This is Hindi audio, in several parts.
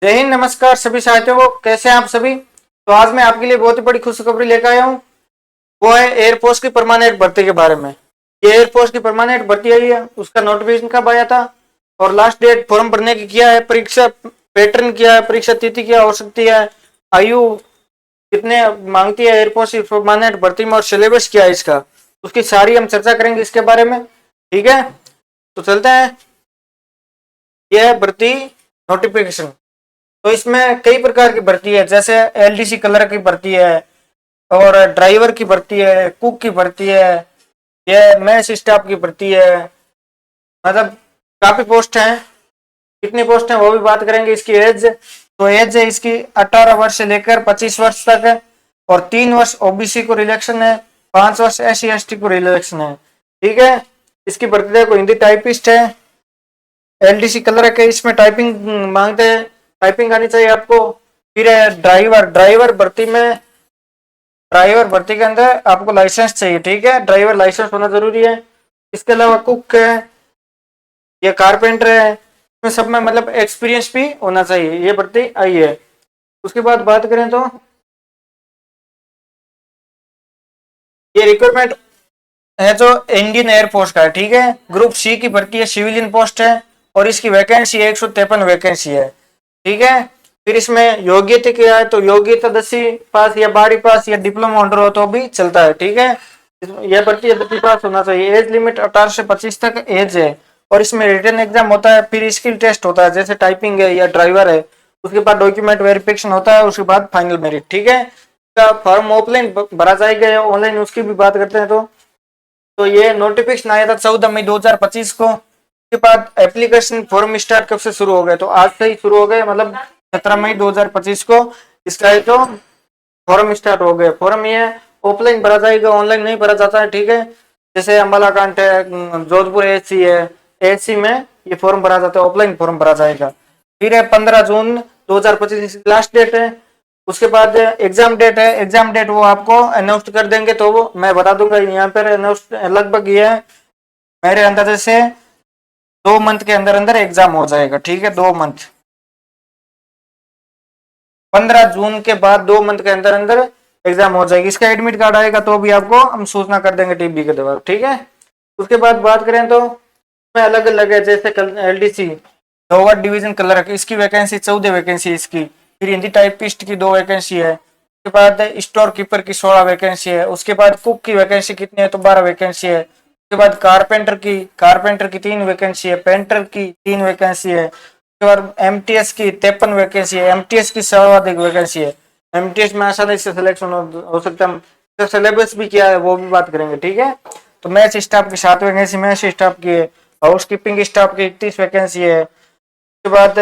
जय हिंद, नमस्कार सभी साथियों को। कैसे हैं आप सभी। तो आज मैं आपके लिए बहुत ही बड़ी खुशखबरी लेकर आया हूँ। वो है एयरफोर्स की परमानेंट भर्ती के बारे में। ये एयरफोर्स की परमानेंट भर्ती आई है, उसका नोटिफिकेशन कब आया था और लास्ट डेट फॉर्म भरने की क्या है, परीक्षा पैटर्न क्या है, परीक्षा तिथि क्या हो सकती है, आयु कितने मांगती है एयरफोर्स की परमानेंट भर्ती में और सिलेबस क्या है इसका, उसकी सारी हम चर्चा करेंगे इसके बारे में। ठीक है, तो चलते हैं। यह है भर्ती नोटिफिकेशन। तो इसमें कई प्रकार की भर्ती है, जैसे एलडीसी कलर की भर्ती है और ड्राइवर की भर्ती है, कुक की भर्ती है, यह मैस स्टाफ की भर्ती है। मतलब काफी पोस्ट हैं। कितनी पोस्ट हैं वो भी बात करेंगे। इसकी एज, तो एज है इसकी 18 वर्ष से लेकर 25 वर्ष तक है और 3 वर्ष ओबीसी को रिलेक्शन है, 5 वर्ष एससी एसटी को रिलेक्शन है। ठीक है, इसकी भर्ती देखो, हिंदी टाइपिस्ट है, एलडीसी कलर के, इसमें टाइपिंग मांगते हैं, टाइपिंग आनी चाहिए आपको। फिर है ड्राइवर, ड्राइवर भर्ती के अंदर आपको लाइसेंस चाहिए। ठीक है, ड्राइवर लाइसेंस होना जरूरी है। इसके अलावा कुक है या कारपेंटर है, इसमें सब में मतलब एक्सपीरियंस भी होना चाहिए। ये भर्ती आई है। उसके बाद बात करें तो ये रिक्रूटमेंट है जो इंडियन एयरफोर्स का है। ठीक है, ग्रुप सी की भर्ती है, सिविलियन पोस्ट है और इसकी वैकेंसी 153 वैकेंसी है। ठीक है, फिर इसमें योग्यता क्या है, तो योग्यता 10वीं पास या 12वीं पास या डिप्लोमा होल्डर हो तो भी चलता है। ठीक है, यह भर्ती 10वीं पास होना चाहिए। एज लिमिट 18 से 25 तक एज है और इसमें रिटन एग्जाम होता है, फिर स्किल टेस्ट होता है, जैसे टाइपिंग है या ड्राइवर है। उसके बाद डॉक्यूमेंट वेरिफिकेशन होता है, उसके बाद फाइनल मेरिट। ठीक है, इसका फॉर्म ऑफलाइन भरा जाएगा या ऑनलाइन, उसकी भी बात करते हैं। तो ये नोटिफिकेशन आया था 14 मई 2025 को। उसके बाद एप्लीकेशन फॉर्म स्टार्ट कब से शुरू हो गए, तो आज से ही शुरू हो गए, मतलब 17 मई 2025 को इसका जो फॉर्म स्टार्ट हो गए। फॉर्म ये ऑफलाइन भरा जाएगा, ऑनलाइन नहीं भरा जाता है। ठीक है, जैसे अम्बाला कांड है, जोधपुर एएससी है, एएससी में ये फॉर्म भरा जाता है, ऑफलाइन फॉर्म भरा जाएगा। फिर है 15 जून 2025 लास्ट डेट है। उसके बाद एग्जाम डेट है, एग्जाम डेट वो आपको अनाउंस कर देंगे, तो वो मैं बता दूंगा यहाँ पर अनाउंस। लगभग ये मेरे अंदाजे से 2 मंथ के अंदर अंदर एग्जाम हो जाएगा। ठीक है, 2 मंथ, 15 जून के बाद 2 मंथ के अंदर अंदर एग्जाम हो जाएगी। इसका एडमिट कार्ड आएगा तो भी आपको हम सूचना कर देंगे टीबी के द्वारा। ठीक है, उसके बाद बात करें तो इसमें अलग अलग है, जैसे एलडीसी लोअर डिवीजन क्लर्क, इसकी वैकेंसी 14 वैकेंसी इसकी। फिर हिंदी टाइपिस्ट की 2 वैकेंसी है। उसके बाद स्टोर कीपर की 16 वैकेंसी है। उसके बाद कुक की वैकेंसी कितनी है, तो 12 वैकेंसी है। उसके बाद कारपेंटर की 3 वैकेंसी है। पेंटर की 3 वैकेंसी है। उसके बाद एमटीएस की 53 वैकेंसी है। एमटीएस की सर्वाधिक वैकेंसी है। एमटीएस में आसानी से सिलेक्शन हो सकता है। तो सिलेबस भी क्या है वो भी बात करेंगे। ठीक है, तो मैच स्टाफ की 7 वैकेंसी मैच स्टाफ की है। हाउस कीपिंग स्टाफ की 31 वैकेंसी है। उसके बाद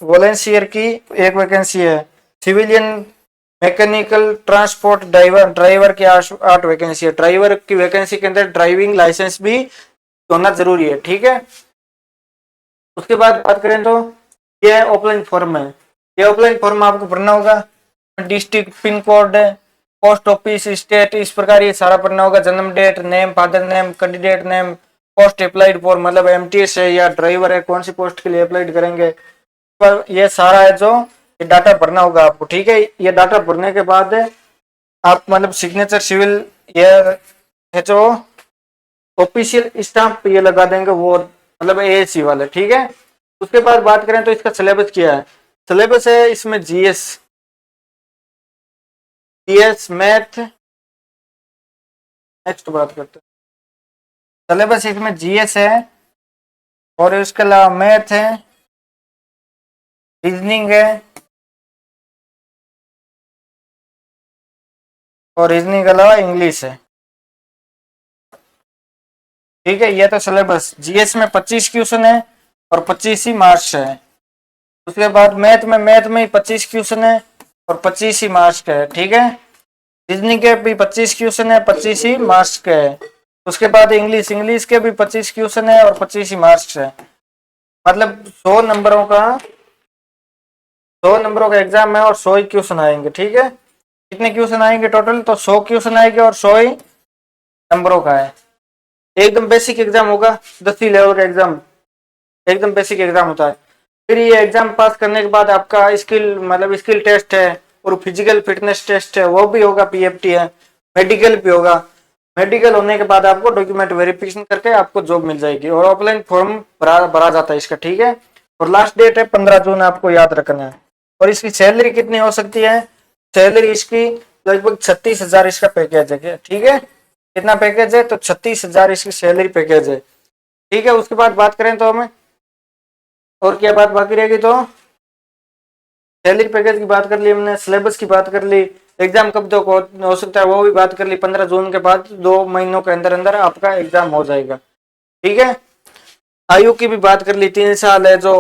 वॉलेंटियर की 1 वैकेंसी है। सिविलियन मैकेनिकल ट्रांसपोर्ट ड्राइवर की 8 वैकेंसी है। ड्राइवर की वैकेंसी के अंदर ड्राइविंग लाइसेंस भी होना जरूरी है। ठीक है, उसके बाद बात करें तो ये ऑफलाइन फॉर्म है। ये ऑफलाइन फॉर्म आपको भरना होगा। District, pin code, post office, state, इस प्रकार ये सारा भरना होगा। जन्म date, name, father name, candidate name, post applied for, मतलब एमटीएस है या ड्राइवर है, कौन सी पोस्ट के लिए अप्लाइड करेंगे, पर ये सारा है जो ये डाटा भरना होगा आपको। ठीक है, ये डाटा भरने के बाद आप मतलब सिग्नेचर सिविल ये है जो ऑफिशियल स्टाम्प ये लगा देंगे, वो मतलब एएससी वाले। ठीक है, उसके बाद बात करें तो इसका सिलेबस क्या है। सिलेबस है इसमें जीएस मैथ। नेक्स्ट बात करते हैं, सिलेबस इसमें जीएस है और इसके अलावा मैथ है, रीजनिंग है और रीजनिंग के अलावा इंग्लिश है। ठीक है, ये तो सिलेबस। जीएस में 25 क्वेश्चन है और 25 ही मार्क्स है। उसके बाद मैथ में ही 25 क्वेश्चन है और 25 ही मार्क्स का है। ठीक है, रीजनिंग के भी 25 क्वेश्चन है, 25 ही मार्क्स के है। उसके बाद इंग्लिश के भी 25 क्वेश्चन है और 25 ही मार्क्स है। मतलब 100 नंबरों का एग्जाम है और 100 ही क्वेश्चन आएंगे। ठीक है, कितने क्वेश्चन आएंगे टोटल, तो 100 क्वेश्चन आएंगे और 100 ही नंबरों का है। एकदम बेसिक एग्जाम होगा, 10वीं लेवल का एग्जाम, एकदम बेसिक एग्जाम होता है। फिर ये एग्जाम पास करने के बाद आपका स्किल मतलब स्किल टेस्ट है और फिजिकल फिटनेस टेस्ट है वो भी होगा, पीएफटी है, मेडिकल भी होगा। मेडिकल होने के बाद आपको डॉक्यूमेंट वेरिफिकेशन करके आपको जॉब मिल जाएगी और ऑफलाइन फॉर्म भरा जाता है इसका, ठीक है। और लास्ट डेट है 15 जून, आपको याद रखना है। और इसकी सैलरी कितनी हो सकती है? सैलरी इसकी लगभग 36,000 इसका पैकेज है, ठीक है। कितना पैकेज है? तो 36,000 इसकी सैलरी पैकेज है, ठीक है। उसके बाद बात करें तो हमें और क्या बात बाकी रहेगी, तो सैलरी पैकेज की बात कर ली हमने, सिलेबस की बात कर ली, एग्जाम कब तक हो सकता है वो भी बात कर ली। 15 जून के बाद 2 महीनों के अंदर अंदर आपका एग्जाम हो जाएगा, ठीक है। आयु की भी बात कर ली, 3 साल है जो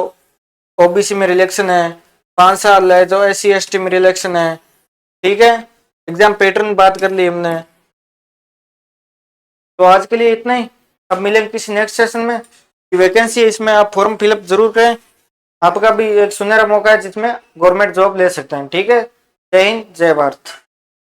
ओबीसी में रिलेक्शन है, 5 साल है जो SC ST में रिलेक्शन है, ठीक है। एग्जाम पैटर्न बात कर ली हमने। तो आज के लिए इतना ही, अब मिलेंगे किसी नेक्स्ट सेशन में। वैकेंसी है इसमें, आप फॉर्म फिलअप जरूर करें, आपका भी एक सुनहरा मौका है जिसमें गवर्नमेंट जॉब ले सकते हैं, ठीक है। जय हिंद, जय भारत।